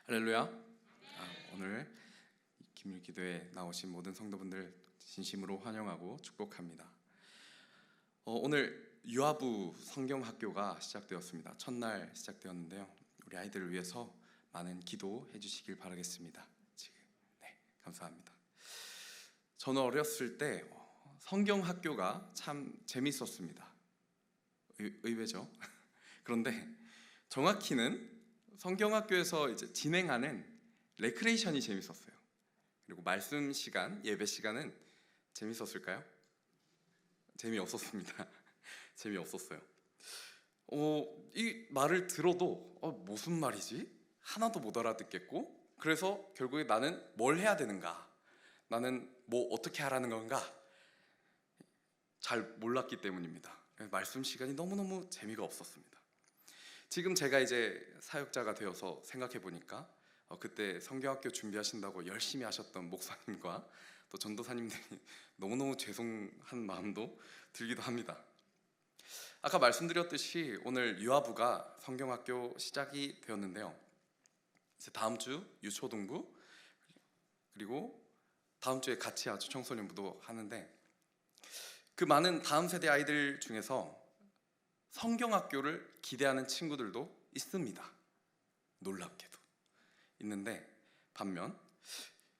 할렐루야. 오늘 김일 기도에 나오신 모든 성도분들 진심으로 환영하고 축복합니다. 오늘 유아부 성경학교가 시작되었습니다. 첫날 시작되었는데요. 우리 아이들을 위해서 많은 기도해 주시길 바라겠습니다. 네, 감사합니다. 저는 어렸을 때 성경학교가 참 재밌었습니다. 의외죠? 그런데 정확히는 성경학교에서 이제 진행하는 레크레이션이 재밌었어요. 그리고 말씀 시간, 예배 시간은 재밌었을까요? 재미없었습니다. 재미없었어요. 이 말을 들어도 무슨 말이지? 하나도 못 알아듣겠고, 그래서 결국에 나는 뭘 해야 되는가? 나는 뭐 어떻게 하라는 건가? 잘 몰랐기 때문입니다. 말씀 시간이 너무너무 재미가 없었습니다. 지금 제가 이제 사역자가 되어서 생각해 보니까 그때 성경학교 준비하신다고 열심히 하셨던 목사님과 또 전도사님들이 너무너무 죄송한 마음도 들기도 합니다. 아까 말씀드렸듯이 오늘 유아부가 성경학교 시작이 되었는데요. 이제 다음 주 유초동부, 그리고 다음 주에 같이 아주 청소년부도 하는데, 그 많은 다음 세대 아이들 중에서 성경학교를 기대하는 친구들도 있습니다. 놀랍게도 있는데, 반면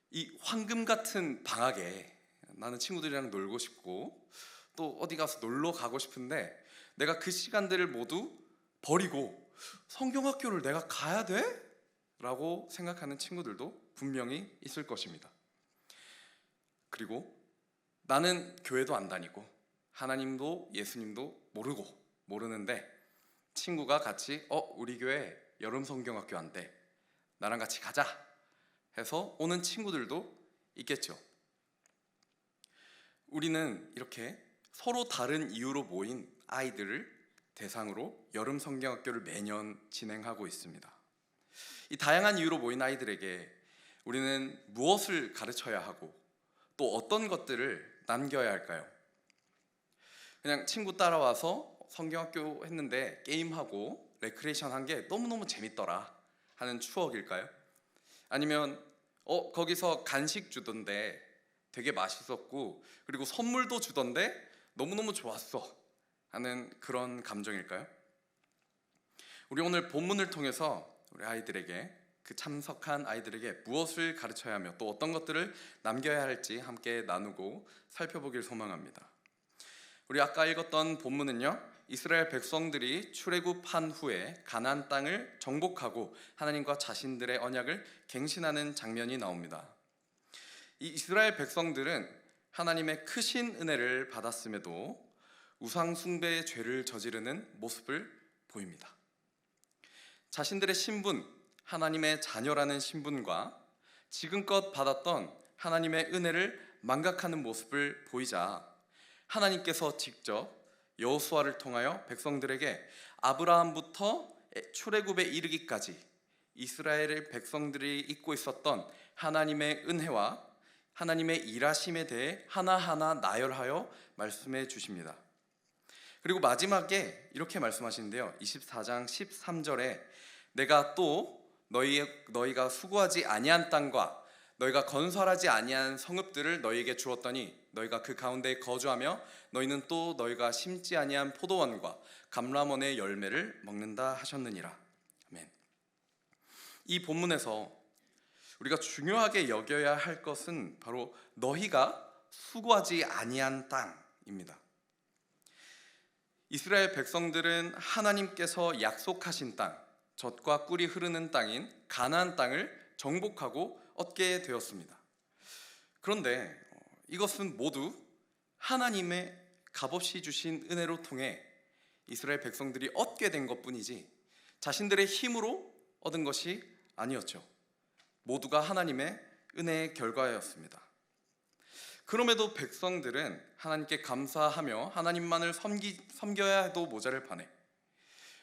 이 황금 같은 방학에 나는 친구들이랑 놀고 싶고 또 어디 가서 놀러 가고 싶은데 내가 그 시간들을 모두 버리고 성경학교를 내가 가야 돼? 라고 생각하는 친구들도 분명히 있을 것입니다. 그리고 나는 교회도 안 다니고 하나님도 예수님도 모르는데 친구가 같이 우리 교회 여름 성경학교 한대, 나랑 같이 가자 해서 오는 친구들도 있겠죠. 우리는 이렇게 서로 다른 이유로 모인 아이들을 대상으로 여름 성경학교를 매년 진행하고 있습니다. 이 다양한 이유로 모인 아이들에게 우리는 무엇을 가르쳐야 하고 또 어떤 것들을 남겨야 할까요? 그냥 친구 따라와서 성경학교 했는데 게임하고 레크레이션 한 게 너무너무 재밌더라 하는 추억일까요? 아니면 거기서 간식 주던데 되게 맛있었고 그리고 선물도 주던데 너무너무 좋았어 하는 그런 감정일까요? 우리 오늘 본문을 통해서 우리 아이들에게, 그 참석한 아이들에게 무엇을 가르쳐야 하며 또 어떤 것들을 남겨야 할지 함께 나누고 살펴보길 소망합니다. 우리 아까 읽었던 본문은요, 이스라엘 백성들이 출애굽한 후에 가나안 땅을 정복하고 하나님과 자신들의 언약을 갱신하는 장면이 나옵니다. 이 이스라엘 백성들은 하나님의 크신 은혜를 받았음에도 우상 숭배의 죄를 저지르는 모습을 보입니다. 자신들의 신분, 하나님의 자녀라는 신분과 지금껏 받았던 하나님의 은혜를 망각하는 모습을 보이자 하나님께서 직접 여호수아를 통하여 백성들에게 아브라함부터 출애굽에 이르기까지 이스라엘 백성들이 잊고 있었던 하나님의 은혜와 하나님의 일하심에 대해 하나하나 나열하여 말씀해 주십니다. 그리고 마지막에 이렇게 말씀하시는데요, 24장 13절에 내가 또 너희가 수고하지 아니한 땅과 너희가 건설하지 아니한 성읍들을 너희에게 주었더니 너희가 그 가운데 거주하며 너희는 또 너희가 심지 아니한 포도원과 감람원의 열매를 먹는다 하셨느니라. 아멘. 이 본문에서 우리가 중요하게 여겨야 할 것은 바로 너희가 수고하지 아니한 땅입니다. 이스라엘 백성들은 하나님께서 약속하신 땅, 젖과 꿀이 흐르는 땅인 가나안 땅을 정복하고 얻게 되었습니다. 그런데 이것은 모두 하나님의 값없이 주신 은혜로 통해 이스라엘 백성들이 얻게 된 것뿐이지 자신들의 힘으로 얻은 것이 아니었죠. 모두가 하나님의 은혜의 결과였습니다. 그럼에도 백성들은 하나님께 감사하며 하나님만을 섬겨야 해도 모자랄 판에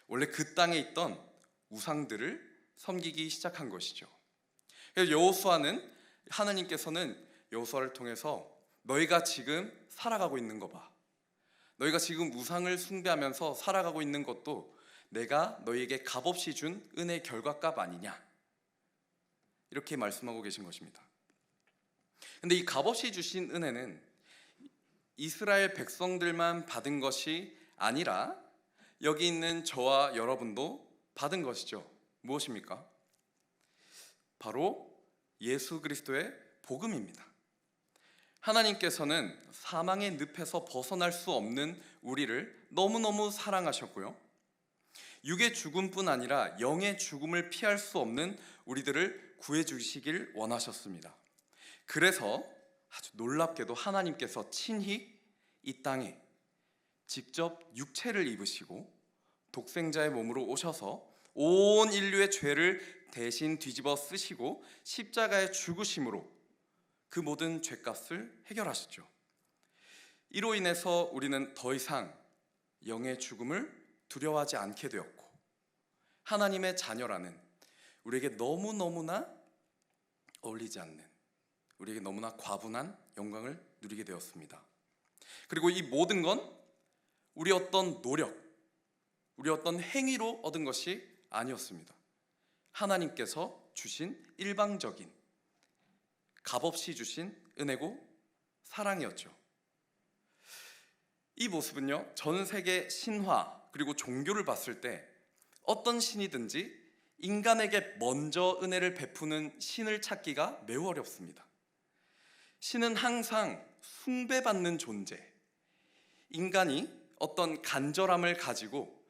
원래 그 땅에 있던 우상들을 섬기기 시작한 것이죠. 그래서 여호수아는, 하나님께서는 여호수아를 통해서 너희가 지금 살아가고 있는 거 봐, 너희가 지금 우상을 숭배하면서 살아가고 있는 것도 내가 너희에게 값없이 준 은혜의 결과값 아니냐, 이렇게 말씀하고 계신 것입니다. 근데 이 값없이 주신 은혜는 이스라엘 백성들만 받은 것이 아니라 여기 있는 저와 여러분도 받은 것이죠. 무엇입니까? 바로 예수 그리스도의 복음입니다. 하나님께서는 사망의 늪에서 벗어날 수 없는 우리를 너무너무 사랑하셨고요, 육의 죽음뿐 아니라 영의 죽음을 피할 수 없는 우리들을 구해주시길 원하셨습니다. 그래서 아주 놀랍게도 하나님께서 친히 이 땅에 직접 육체를 입으시고 독생자의 몸으로 오셔서 온 인류의 죄를 대신 뒤집어 쓰시고 십자가에 죽으심으로 그 모든 죄값을 해결하셨죠. 이로 인해서 우리는 더 이상 영의 죽음을 두려워하지 않게 되었고, 하나님의 자녀라는 우리에게 너무너무나 어울리지 않는, 우리에게 너무나 과분한 영광을 누리게 되었습니다. 그리고 이 모든 건 우리 어떤 노력, 우리 어떤 행위로 얻은 것이 아니었습니다. 하나님께서 주신 일방적인, 값없이 주신 은혜고 사랑이었죠. 이 모습은요, 전 세계 신화 그리고 종교를 봤을 때 어떤 신이든지 인간에게 먼저 은혜를 베푸는 신을 찾기가 매우 어렵습니다. 신은 항상 숭배받는 존재, 인간이 어떤 간절함을 가지고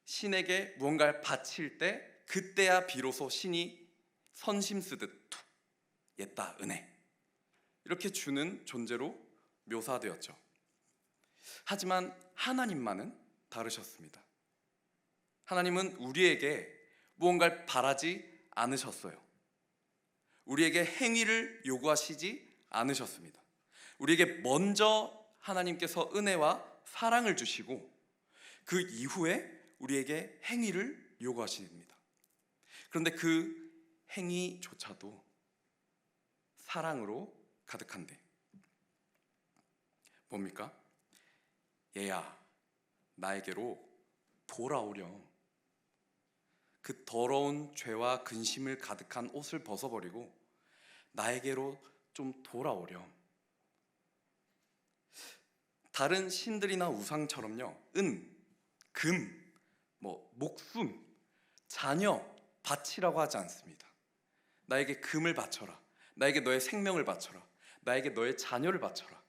신에게 무언가를 바칠 때 그때야 비로소 신이 선심 쓰듯 툭, 옛다 은혜, 이렇게 주는 존재로 묘사되었죠. 하지만 하나님만은 다르셨습니다. 하나님은 우리에게 무언가를 바라지 않으셨어요. 우리에게 행위를 요구하시지 않으셨습니다. 우리에게 먼저 하나님께서 은혜와 사랑을 주시고 그 이후에 우리에게 행위를 요구하십니다. 그런데 그 행위조차도 사랑으로 가득한데 뭡니까? 얘야, 나에게로 돌아오렴. 그 더러운 죄와 근심을 가득한 옷을 벗어버리고 나에게로 좀 돌아오렴. 다른 신들이나 우상처럼요, 은, 금, 목숨, 자녀 바치라고 하지 않습니다. 나에게 금을 바쳐라, 나에게 너의 생명을 바쳐라, 나에게 너의 자녀를 바쳐라,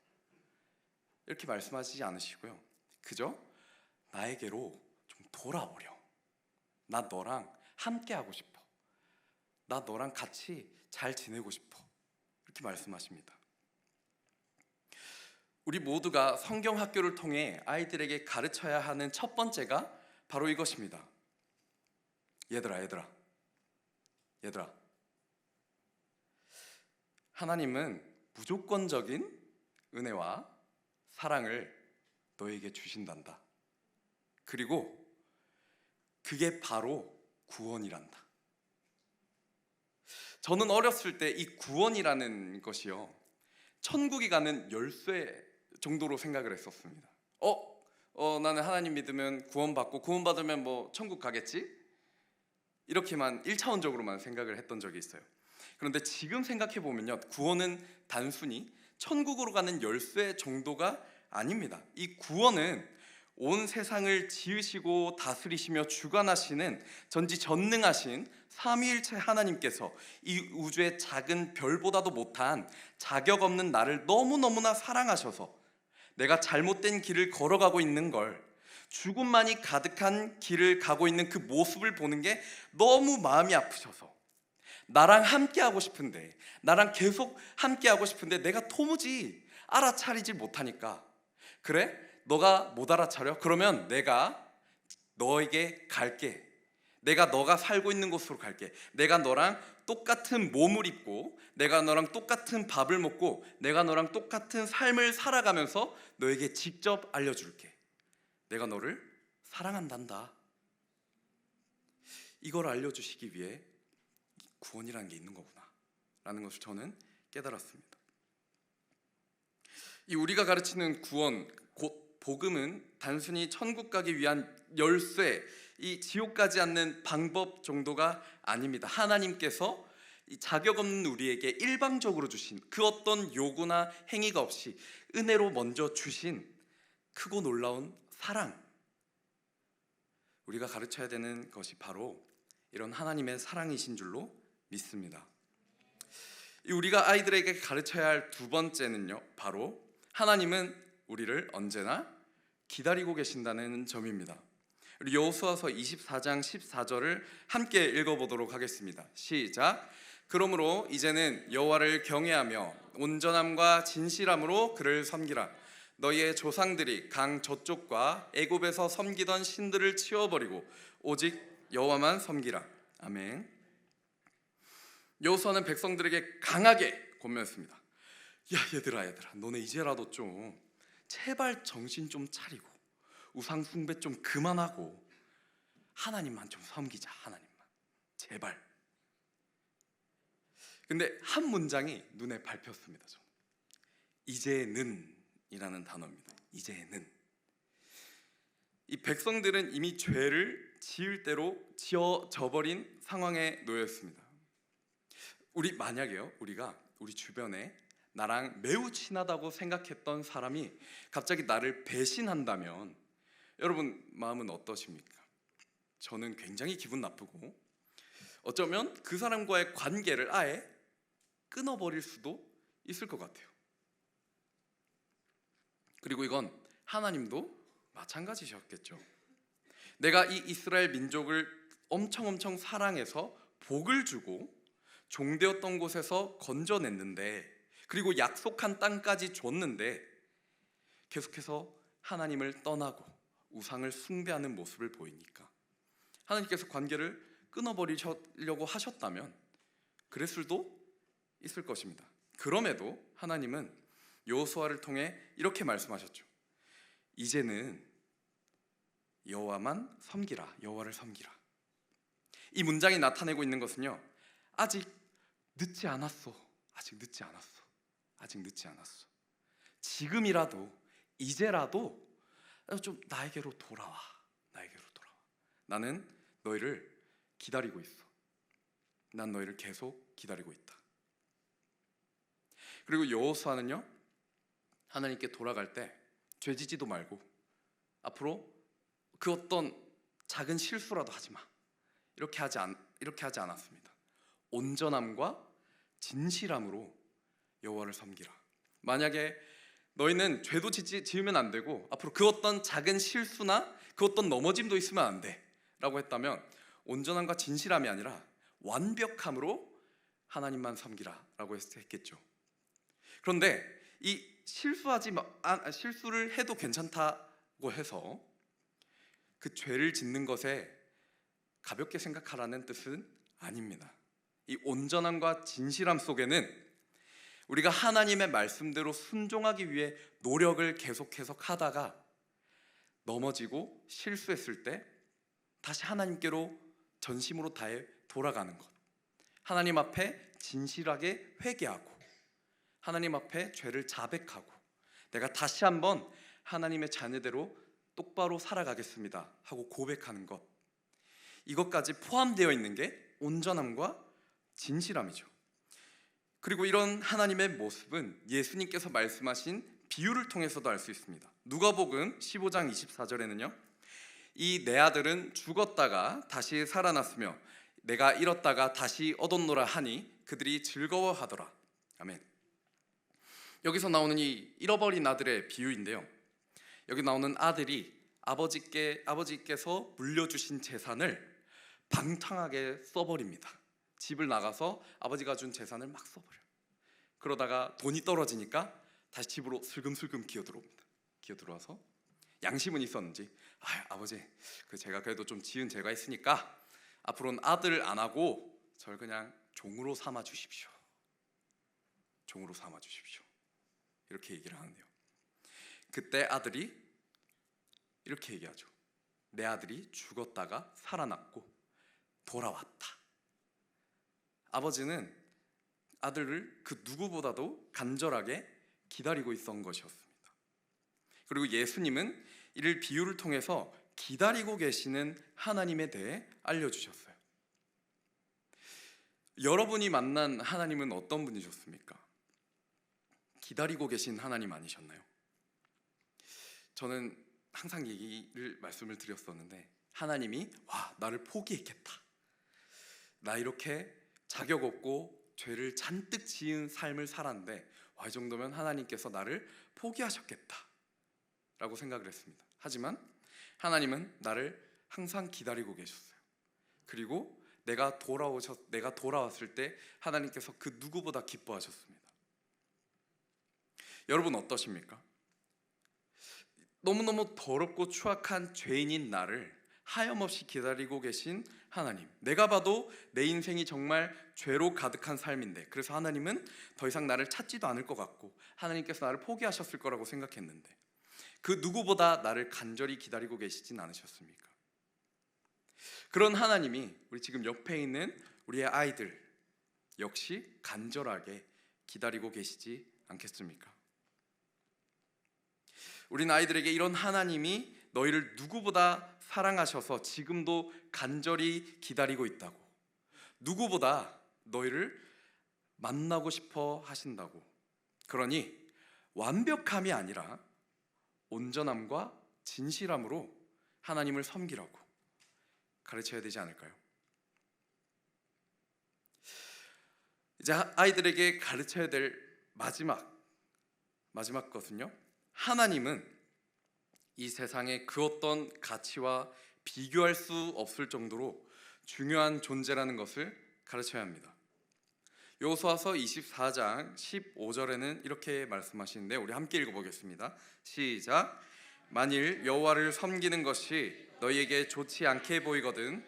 이렇게 말씀하시지 않으시고요, 그저 나에게로 좀 돌아오렴. 나 너랑 함께 하고 싶어. 나 너랑 같이 잘 지내고 싶어. 이렇게 말씀하십니다. 우리 모두가 성경 학교를 통해 아이들에게 가르쳐야 하는 첫 번째가 바로 이것입니다. 얘들아, 하나님은 무조건적인 은혜와 사랑을 너에게 주신단다. 그리고 그게 바로 구원이란다. 저는 어렸을 때 이 구원이라는 것이요, 천국이 가는 열쇠 정도로 생각을 했었습니다. 나는 하나님 믿으면 구원받고 구원받으면 천국 가겠지? 이렇게만 1차원적으로만 생각을 했던 적이 있어요. 그런데 지금 생각해보면요, 구원은 단순히 천국으로 가는 열쇠 정도가 아닙니다. 이 구원은 온 세상을 지으시고 다스리시며 주관하시는 전지전능하신 삼위일체 하나님께서 이 우주의 작은 별보다도 못한 자격 없는 나를 너무너무나 사랑하셔서 내가 잘못된 길을 걸어가고 있는 걸, 죽음만이 가득한 길을 가고 있는 그 모습을 보는 게 너무 마음이 아프셔서 나랑 함께하고 싶은데, 나랑 계속 함께하고 싶은데 내가 도무지 알아차리지 못하니까, 그래? 너가 못 알아차려? 그러면 내가 너에게 갈게. 내가 너가 살고 있는 곳으로 갈게. 내가 너랑 똑같은 몸을 입고, 내가 너랑 똑같은 밥을 먹고, 내가 너랑 똑같은 삶을 살아가면서 너에게 직접 알려줄게. 내가 너를 사랑한단다. 이걸 알려주시기 위해 구원이라는 게 있는 거구나 라는 것을 저는 깨달았습니다. 이 우리가 가르치는 구원, 곧 복음은 단순히 천국 가기 위한 열쇠, 이 지옥 가지 않는 방법 정도가 아닙니다. 하나님께서 이 자격 없는 우리에게 일방적으로 주신 그 어떤 요구나 행위가 없이 은혜로 먼저 주신 크고 놀라운 사랑, 우리가 가르쳐야 되는 것이 바로 이런 하나님의 사랑이신 줄로 믿습니다. 우리가 아이들에게 가르쳐야 할 두 번째는요, 바로 하나님은 우리를 언제나 기다리고 계신다는 점입니다. 우리 여호수아서 24장 14절을 함께 읽어보도록 하겠습니다. 시작. 그러므로 이제는 여호와를 경외하며 온전함과 진실함으로 그를 섬기라. 너희의 조상들이 강 저쪽과 애굽에서 섬기던 신들을 치워버리고 오직 여호와만 섬기라. 아멘. 여호수아는 백성들에게 강하게 권면했습니다. 야, 얘들아, 너네 이제라도 좀 제발 정신 좀 차리고 우상 숭배 좀 그만하고 하나님만 좀 섬기자. 하나님만 제발. 근데 한 문장이 눈에 밟혔습니다. 저는. 이제는 이라는 단어입니다. 이제는. 이 백성들은 이미 죄를 지을 대로 지어져버린 상황에 놓였습니다. 만약에요, 우리가 우리 주변에 나랑 매우 친하다고 생각했던 사람이 갑자기 나를 배신한다면 여러분 마음은 어떠십니까? 저는 굉장히 기분 나쁘고 어쩌면 그 사람과의 관계를 아예 끊어버릴 수도 있을 것 같아요. 그리고 이건 하나님도 마찬가지셨겠죠. 내가 이 이스라엘 민족을 엄청 사랑해서 복을 주고 종되었던 곳에서 건져냈는데, 그리고 약속한 땅까지 줬는데 계속해서 하나님을 떠나고 우상을 숭배하는 모습을 보이니까 하나님께서 관계를 끊어버리려고 하셨다면 그랬을 수도 있을 것입니다. 그럼에도 하나님은 여호수아를 통해 이렇게 말씀하셨죠. 이제는 여호와만 섬기라. 여호와를 섬기라. 이 문장이 나타내고 있는 것은요, 아직 늦지 않았어. 아직 늦지 않았어. 아직 늦지 않았어. 지금이라도, 이제라도 좀 나에게로 돌아와. 나에게로 돌아와. 나는 너희를 기다리고 있어. 난 너희를 계속 기다리고 있다. 그리고 여호수아는요, 하나님께 돌아갈 때 죄지지도 말고 앞으로 그 어떤 작은 실수라도 하지 마. 이렇게 하지 않았습니다. 온전함과 진실함으로 여호와를 섬기라. 만약에 너희는 죄도 지으면 안 되고 앞으로 그 어떤 작은 실수나 그 어떤 넘어짐도 있으면 안 돼 라고 했다면 온전함과 진실함이 아니라 완벽함으로 하나님만 섬기라 라고 했겠죠. 그런데 이 실수를 해도 괜찮다고 해서 그 죄를 짓는 것에 가볍게 생각하라는 뜻은 아닙니다. 이 온전함과 진실함 속에는 우리가 하나님의 말씀대로 순종하기 위해 노력을 계속해서 하다가 넘어지고 실수했을 때 다시 하나님께로 전심으로 다해 돌아가는 것, 하나님 앞에 진실하게 회개하고 하나님 앞에 죄를 자백하고 내가 다시 한번 하나님의 자녀대로 똑바로 살아가겠습니다 하고 고백하는 것, 이것까지 포함되어 있는 게 온전함과 진실함이죠. 그리고 이런 하나님의 모습은 예수님께서 말씀하신 비유를 통해서도 알 수 있습니다. 누가복음 15장 24절에는요, 이 내 아들은 죽었다가 다시 살아났으며 내가 잃었다가 다시 얻었노라 하니 그들이 즐거워하더라. 아멘. 여기서 나오는 이 잃어버린 아들의 비유인데요, 여기 나오는 아들이 아버지께서 물려주신 재산을 방탕하게 써버립니다. 집을 나가서 아버지가 준 재산을 막 써버려요. 그러다가 돈이 떨어지니까 다시 집으로 슬금슬금 기어들어와서 양심은 있었는지 아버지, 제가 그래도 좀 지은 죄가 있으니까 앞으로는 아들 안 하고 저를 그냥 종으로 삼아 주십시오. 종으로 삼아 주십시오. 이렇게 얘기를 하는데요, 그때 아들이 이렇게 얘기하죠. 내 아들이 죽었다가 살아났고 돌아왔다. 아버지는 아들을 그 누구보다도 간절하게 기다리고 있었던 것이었습니다. 그리고 예수님은 이를 비유를 통해서 기다리고 계시는 하나님에 대해 알려주셨어요. 여러분이 만난 하나님은 어떤 분이셨습니까? 기다리고 계신 하나님 아니셨나요? 저는 항상 말씀을 드렸었는데, 하나님이 나를 포기했겠다, 나 이렇게 자격 없고 죄를 잔뜩 지은 삶을 살았는데 이 정도면 하나님께서 나를 포기하셨겠다 라고 생각을 했습니다. 하지만 하나님은 나를 항상 기다리고 계셨어요. 그리고 내가 돌아왔을 때 하나님께서 그 누구보다 기뻐하셨습니다. 여러분 어떠십니까? 너무너무 더럽고 추악한 죄인인 나를 하염없이 기다리고 계신 하나님, 내가 봐도 내 인생이 정말 죄로 가득한 삶인데, 그래서 하나님은 더 이상 나를 찾지도 않을 것 같고 하나님께서 나를 포기하셨을 거라고 생각했는데, 그 누구보다 나를 간절히 기다리고 계시진 않으셨습니까? 그런 하나님이 우리 지금 옆에 있는 우리의 아이들 역시 간절하게 기다리고 계시지 않겠습니까? 우린 아이들에게 이런 하나님이 너희를 누구보다 사랑하셔서 지금도 간절히 기다리고 있다고, 누구보다 너희를 만나고 싶어 하신다고, 그러니 완벽함이 아니라 온전함과 진실함으로 하나님을 섬기라고 가르쳐야 되지 않을까요? 이제 아이들에게 가르쳐야 될 마지막 것은요, 하나님은 이 세상의 그 어떤 가치와 비교할 수 없을 정도로 중요한 존재라는 것을 가르쳐야 합니다. 여호수아서 24장 15절에는 이렇게 말씀하시는데, 우리 함께 읽어보겠습니다. 시작. 만일 여호와를 섬기는 것이 너희에게 좋지 않게 보이거든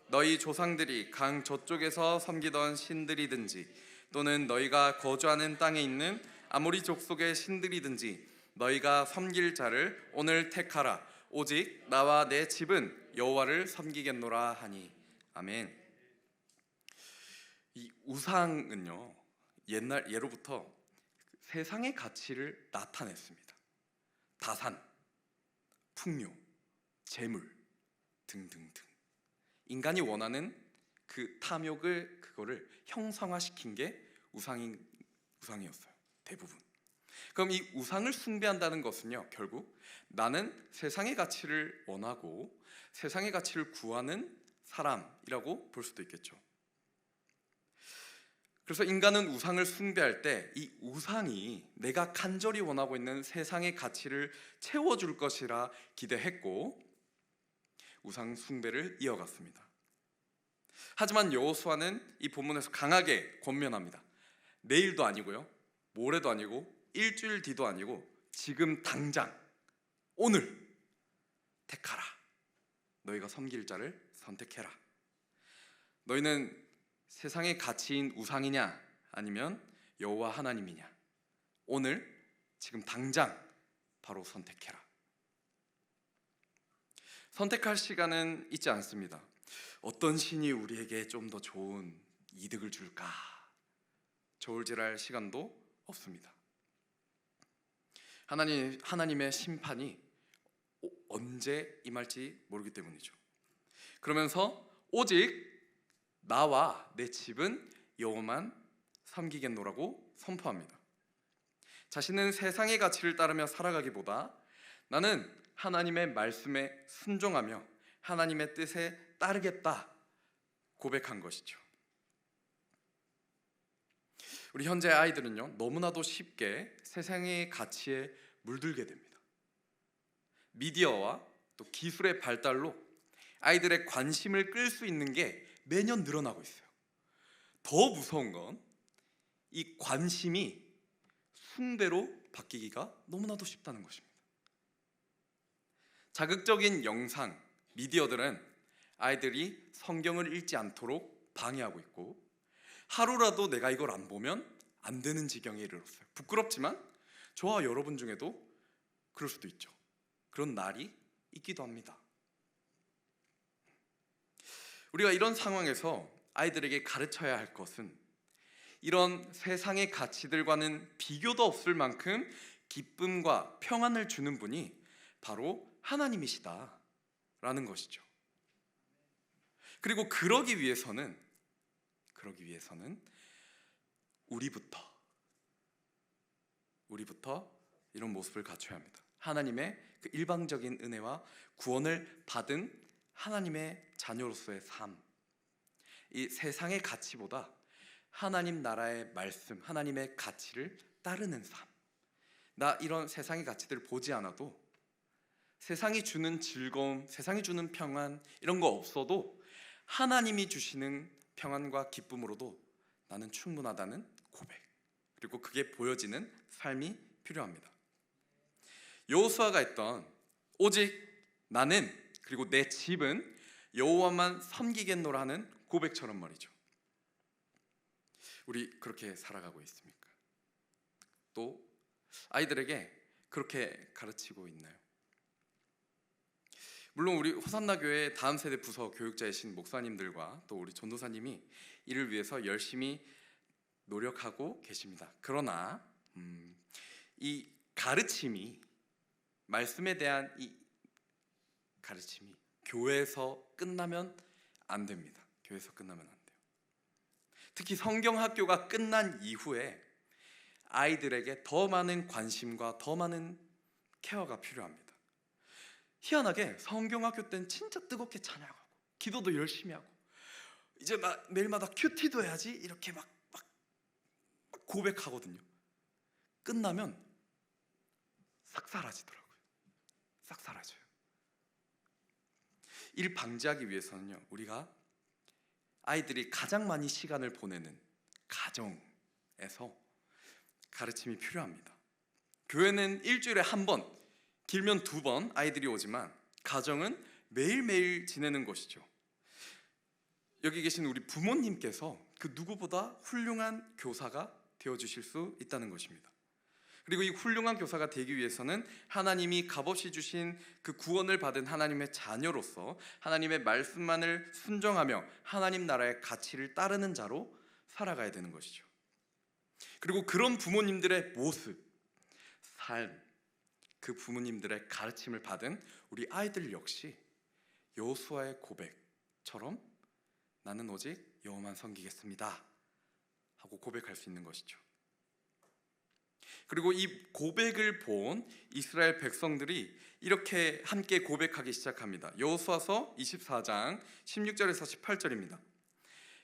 너희 조상들이 강 저쪽에서 섬기던 신들이든지 또는 너희가 거주하는 땅에 있는 아모리 족속의 신들이든지 너희가 섬길 자를 오늘 택하라. 오직 나와 내 집은 여호와를 섬기겠노라 하니. 아멘. 이 우상은요, 예로부터 세상의 가치를 나타냈습니다. 다산, 풍요, 재물 등등등. 인간이 원하는 그 그거를 형상화시킨 게 우상이었어요, 대부분. 그럼 이 우상을 숭배한다는 것은요, 결국 나는 세상의 가치를 원하고 세상의 가치를 구하는 사람이라고 볼 수도 있겠죠. 그래서 인간은 우상을 숭배할 때 이 우상이 내가 간절히 원하고 있는 세상의 가치를 채워줄 것이라 기대했고 우상 숭배를 이어갔습니다. 하지만 여호수아는 이 본문에서 강하게 권면합니다. 내일도 아니고요, 모레도 아니고 일주일 뒤도 아니고 지금 당장 오늘 택하라. 너희가 섬길 자를 선택해라. 너희는 세상의 가치인 우상이냐 아니면 여호와 하나님이냐, 오늘 지금 당장 바로 선택해라. 선택할 시간은 있지 않습니다. 어떤 신이 우리에게 좀 더 좋은 이득을 줄까 저울질할 시간도 없습니다. 하나님의 심판이 언제 임할지 모르기 때문이죠. 그러면서 오직 나와 내 집은 여호와만 섬기겠노라고 선포합니다. 자신은 세상의 가치를 따르며 살아가기보다 나는 하나님의 말씀에 순종하며 하나님의 뜻에 따르겠다 고백한 것이죠. 우리 현재 아이들은요, 너무나도 쉽게 세상의 가치에 물들게 됩니다. 미디어와 또 기술의 발달로 아이들의 관심을 끌 수 있는 게 매년 늘어나고 있어요. 더 무서운 건 이 관심이 숭배로 바뀌기가 너무나도 쉽다는 것입니다. 자극적인 영상, 미디어들은 아이들이 성경을 읽지 않도록 방해하고 있고, 하루라도 내가 이걸 안 보면 안 되는 지경에 이르렀어요. 부끄럽지만 저와 여러분 중에도 그럴 수도 있죠. 그런 날이 있기도 합니다. 우리가 이런 상황에서 아이들에게 가르쳐야 할 것은 이런 세상의 가치들과는 비교도 없을 만큼 기쁨과 평안을 주는 분이 바로 하나님이시다라는 것이죠. 그리고 그러기 위해서는 그러기 위해서는 우리부터 이런 모습을 갖춰야 합니다. 하나님의 그 일방적인 은혜와 구원을 받은 하나님의 자녀로서의 삶, 이 세상의 가치보다 하나님 나라의 말씀, 하나님의 가치를 따르는 삶. 나 이런 세상의 가치들을 보지 않아도, 세상이 주는 즐거움, 세상이 주는 평안 이런 거 없어도 하나님이 주시는 평안과 기쁨으로도 나는 충분하다는 고백, 그리고 그게 보여지는 삶이 필요합니다. 여호수아가 했던 오직 나는 그리고 내 집은 여호와만 섬기겠노라 하는 고백처럼 말이죠. 우리 그렇게 살아가고 있습니까? 또 아이들에게 그렇게 가르치고 있나요? 물론 우리 호산나 교회 다음 세대 부서 교육자이신 목사님들과 또 우리 전도사님이 이를 위해서 열심히 노력하고 계십니다. 그러나 이 가르침이, 말씀에 대한 이 가르침이 교회에서 끝나면 안 됩니다. 교회에서 끝나면 안 돼요. 특히 성경학교가 끝난 이후에 아이들에게 더 많은 관심과 더 많은 케어가 필요합니다. 희한하게 성경학교 때는 진짜 뜨겁게 찬양하고 기도도 열심히 하고 이제 막 매일마다 큐티도 해야지 이렇게 막 고백하거든요. 끝나면 싹 사라지더라고요. 싹 사라져요. 이를 방지하기 위해서는요, 우리가 아이들이 가장 많이 시간을 보내는 가정에서 가르침이 필요합니다. 교회는 일주일에 한 번, 길면 2번 아이들이 오지만 가정은 매일매일 지내는 것이죠. 여기 계신 우리 부모님께서 그 누구보다 훌륭한 교사가 되어주실 수 있다는 것입니다. 그리고 이 훌륭한 교사가 되기 위해서는 하나님이 값없이 주신 그 구원을 받은 하나님의 자녀로서 하나님의 말씀만을 순종하며 하나님 나라의 가치를 따르는 자로 살아가야 되는 것이죠. 그리고 그런 부모님들의 모습, 삶, 그 부모님들의 가르침을 받은 우리 아이들 역시 여호수아의 고백처럼 나는 오직 여호와만 섬기겠습니다 하고 고백할 수 있는 것이죠. 그리고 이 고백을 본 이스라엘 백성들이 이렇게 함께 고백하기 시작합니다. 여호수아서 24장 16절에서 18절입니다.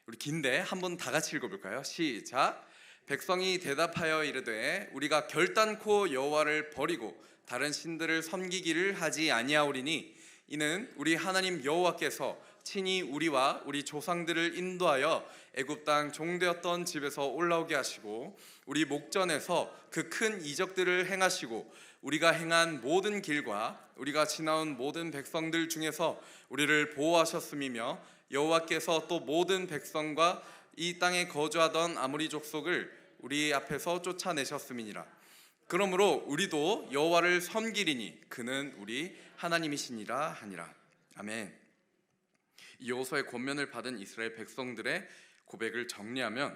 우리 긴데 한번 다 같이 읽어볼까요? 시작. 백성이 대답하여 이르되 우리가 결단코 여호와를 버리고 다른 신들을 섬기기를 하지 아니하오리니 이는 우리 하나님 여호와께서 친히 우리와 우리 조상들을 인도하여 애굽 땅 종되었던 집에서 올라오게 하시고 우리 목전에서 그 큰 이적들을 행하시고 우리가 행한 모든 길과 우리가 지나온 모든 백성들 중에서 우리를 보호하셨음이며 여호와께서 또 모든 백성과 이 땅에 거주하던 아모리 족속을 우리 앞에서 쫓아내셨음이니라. 그러므로 우리도 여호와를 섬기리니 그는 우리 하나님이시니라 하니라. 아멘. 여호수아의 권면을 받은 이스라엘 백성들의 고백을 정리하면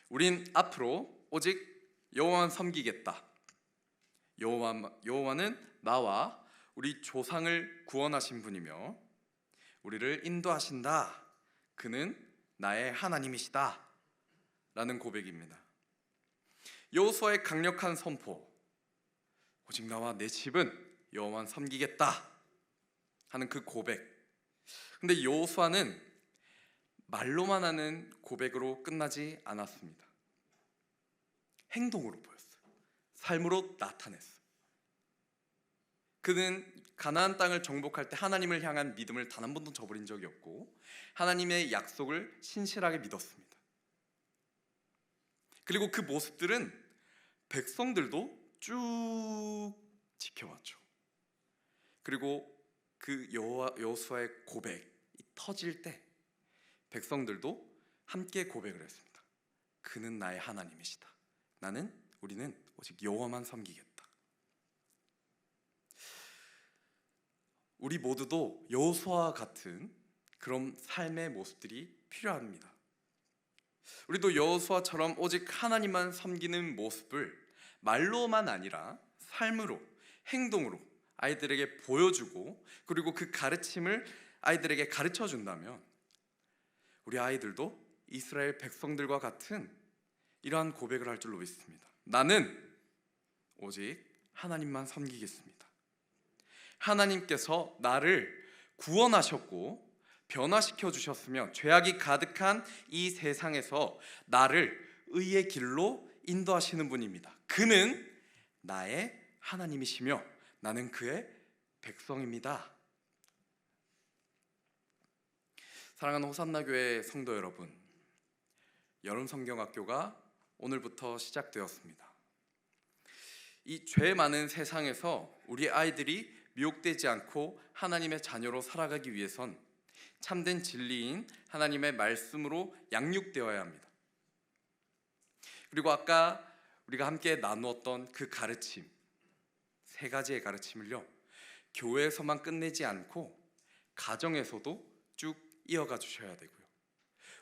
우린 앞으로 오직 여호와만 섬기겠다. 여호와는 나와 우리 조상을 구원하신 분이며 우리를 인도하신다. 그는 나의 하나님이시다 라는 고백입니다. 여호수아의 강력한 선포, 오직 나와 내 집은 여호와만 섬기겠다 하는 그 고백. 근데 여호수아는 말로만 하는 고백으로 끝나지 않았습니다. 행동으로 보였어요. 삶으로 나타냈어요. 그는 가나안 땅을 정복할 때 하나님을 향한 믿음을 단 한 번도 저버린 적이 없고 하나님의 약속을 신실하게 믿었습니다. 그리고 그 모습들은 백성들도 쭉 지켜왔죠. 그리고 그 여호수아의 고백이 터질 때 백성들도 함께 고백을 했습니다. 그는 나의 하나님이시다. 우리는 오직 여호와만 섬기겠다. 우리 모두도 여호수아와 같은 그런 삶의 모습들이 필요합니다. 우리도 여호수아처럼 오직 하나님만 섬기는 모습을 말로만 아니라 삶으로, 행동으로 아이들에게 보여주고 그리고 그 가르침을 아이들에게 가르쳐 준다면 우리 아이들도 이스라엘 백성들과 같은 이러한 고백을 할 줄로 믿습니다. 나는 오직 하나님만 섬기겠습니다. 하나님께서 나를 구원하셨고 변화시켜 주셨으며 죄악이 가득한 이 세상에서 나를 의의 길로 인도하시는 분입니다. 그는 나의 하나님이시며 나는 그의 백성입니다. 사랑하는 호산나 교회 성도 여러분, 여름 성경학교가 오늘부터 시작되었습니다. 이 죄 많은 세상에서 우리 아이들이 미혹되지 않고 하나님의 자녀로 살아가기 위해선 참된 진리인 하나님의 말씀으로 양육되어야 합니다. 그리고 아까 우리가 함께 나누었던 그 가르침, 세 가지의 가르침을요, 교회에서만 끝내지 않고 가정에서도 쭉 이어가 주셔야 되고요,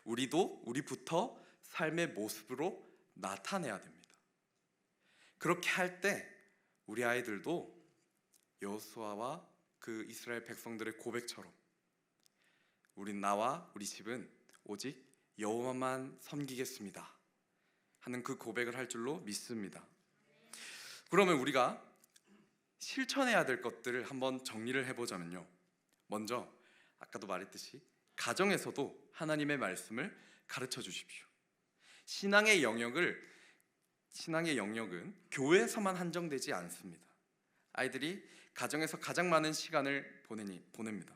우리부터 삶의 모습으로 나타내야 됩니다. 그렇게 할 때 우리 아이들도 여호수아와 그 이스라엘 백성들의 고백처럼 나와 우리 집은 오직 여호와만 섬기겠습니다 하는 그 고백을 할 줄로 믿습니다. 그러면 우리가 실천해야 될 것들을 한번 정리를 해보자면요, 먼저 아까도 말했듯이 가정에서도 하나님의 말씀을 가르쳐 주십시오. 신앙의 영역은 교회에서만 한정되지 않습니다. 아이들이 가정에서 가장 많은 시간을 보냅니다.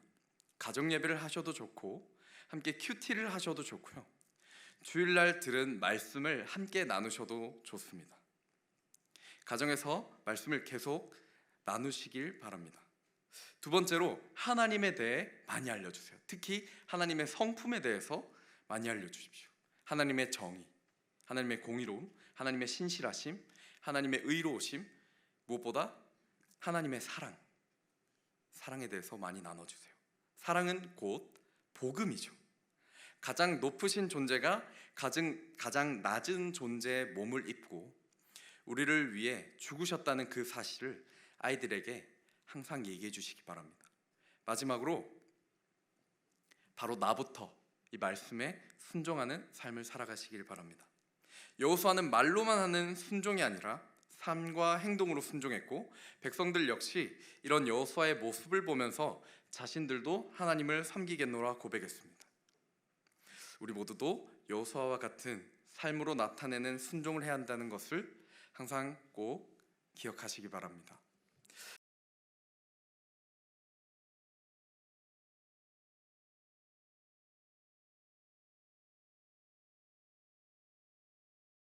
가정 예배를 하셔도 좋고 함께 큐티를 하셔도 좋고요, 주일날 들은 말씀을 함께 나누셔도 좋습니다. 가정에서 말씀을 계속 나누시길 바랍니다. 두 번째로 하나님에 대해 많이 알려주세요. 특히 하나님의 성품에 대해서 많이 알려주십시오. 하나님의 정의, 하나님의 공의로움, 하나님의 신실하심, 하나님의 의로우심, 무엇보다 하나님의 사랑에 대해서 많이 나눠주세요. 사랑은 곧 복음이죠. 가장 높으신 존재가 가장 낮은 존재의 몸을 입고 우리를 위해 죽으셨다는 그 사실을 아이들에게 항상 얘기해 주시기 바랍니다. 마지막으로 바로 나부터 이 말씀에 순종하는 삶을 살아가시길 바랍니다. 여호수아는 말로만 하는 순종이 아니라 삶과 행동으로 순종했고, 백성들 역시 이런 여호수아의 모습을 보면서 자신들도 하나님을 섬기겠노라 고백했습니다. 우리 모두도 여호수아와 같은 삶으로 나타내는 순종을 해야 한다는 것을 항상 꼭 기억하시기 바랍니다.